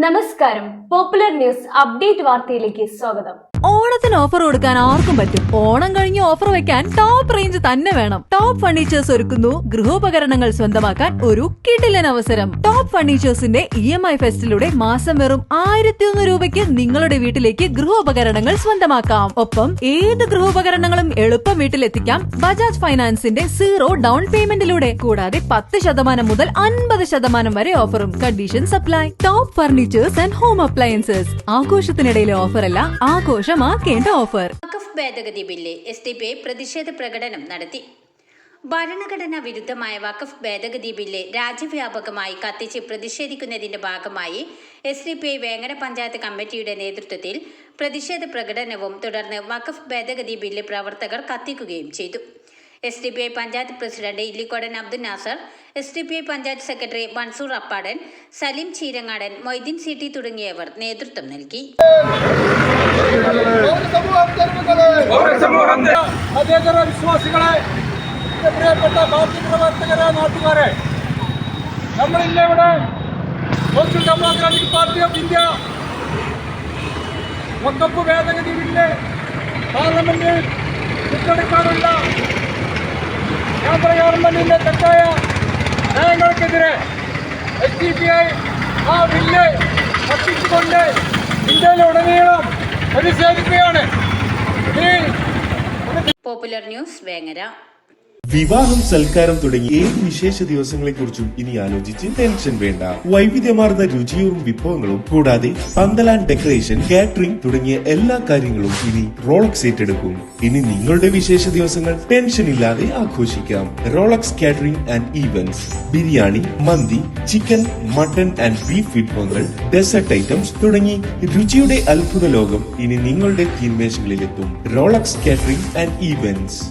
നമസ്കാരം. Popular news update വാർത്തയിലേക്ക് സ്വാഗതം. ഓണത്തിന് ഓഫർ കൊടുക്കാൻ ആർക്കും പറ്റും. ഓണം കഴിഞ്ഞ് ഓഫർ വെക്കാൻ ടോപ്പ് റേഞ്ച് തന്നെ വേണം. ടോപ്പ് ഫർണിച്ചേഴ്സ് ഒരുക്കുന്നു ഗൃഹോപകരണങ്ങൾ സ്വന്തമാക്കാൻ ഒരു കിടിലൻ അവസരം. ടോപ്പ് ഫർണിച്ചേഴ്സിന്റെ EMI ഫെസ്റ്റിലൂടെ മാസം വെറും 1100 രൂപയ്ക്ക് നിങ്ങളുടെ വീട്ടിലേക്ക് ഗൃഹോപകരണങ്ങൾ സ്വന്തമാക്കാം. ഒപ്പം ഏത് ഗൃഹോപകരണങ്ങളും എളുപ്പം വീട്ടിലെത്തിക്കാം ബജാജ് ഫൈനാൻസിന്റെ 0 ഡൗൺ പേയ്മെന്റിലൂടെ. കൂടാതെ 10% മുതൽ 50% വരെ ഓഫറും. Condition supply. Top furnitures and home appliances. ആഘോഷത്തിനിടയിലെ ഓഫറല്ല, ആഘോഷമാക്കേണ്ട ഓഫർ. വഖഫ് ഭേദഗതി ബില്ല് SDPI പ്രതിഷേധ പ്രകടനം നടത്തി. ഭരണഘടനാ വിരുദ്ധമായ വഖഫ് ഭേദഗതി ബില്ല് രാജ്യവ്യാപകമായി കത്തിച്ച് പ്രതിഷേധിക്കുന്നതിന്റെ ഭാഗമായി SDPI വേങ്ങര പഞ്ചായത്ത് കമ്മിറ്റിയുടെ നേതൃത്വത്തിൽ പ്രതിഷേധ പ്രകടനവും തുടർന്ന് വഖഫ് ഭേദഗതി ബില്ല് പ്രവർത്തകർ കത്തിക്കുകയും ചെയ്തു. SDPI panchayat president Illikkodan Abdul Nasar, SDPI panchayat secretary Mansoor Appadan, Saleem Cheerangadan, Moideen CT തുടങ്ങിയവർ നേതൃത്വം നൽകി. വിശ്വാസികളെ, പ്രിയപ്പെട്ട പാർട്ടി പ്രവർത്തകരെ, നാട്ടുകാരെ, നമ്മളില്ലേ ഇവിടെ social democratic party of India വഖഫ് ഭേദഗതി ബില്ല് പാർലമെന്റിൽ വിട്ടെടുക്കാനുള്ള കേന്ദ്ര ഗവൺമെന്റിന്റെ തെറ്റായ നയങ്ങൾക്കെതിരെ SDPI ആ ബില്ല് കത്തിച്ചുകൊണ്ട് ഇന്ത്യയിലുടനീളം പ്രതിഷേധിക്കുകയാണ്. Popular news Vengara. വിവാഹം, സൽക്കാരം തുടങ്ങി ഏത് വിശേഷ ദിവസങ്ങളെക്കുറിച്ചും ഇനി ആലോചിച്ച് ടെൻഷൻ വേണ്ട. വൈവിധ്യമാർന്ന രുചിയും വിഭവങ്ങളും കൂടാതെ പന്തൽ ആൻഡ് ഡെക്കറേഷൻ, കാറ്ററിംഗ് തുടങ്ങിയ എല്ലാ കാര്യങ്ങളും ഇനി റോളക്സ് ഏറ്റെടുക്കും. ഇനി നിങ്ങളുടെ വിശേഷ ദിവസങ്ങൾ ടെൻഷൻ ഇല്ലാതെ ആഘോഷിക്കാം. Rolex catering and events. Biryani, mandi, chicken, mutton and beef വിഭവങ്ങൾ, ഡെസേർട്ട് ഐറ്റംസ് തുടങ്ങി രുചിയുടെ അത്ഭുത ലോകം ഇനി നിങ്ങളുടെ തീൻമേശകളിലെത്തും. Rolex catering and events.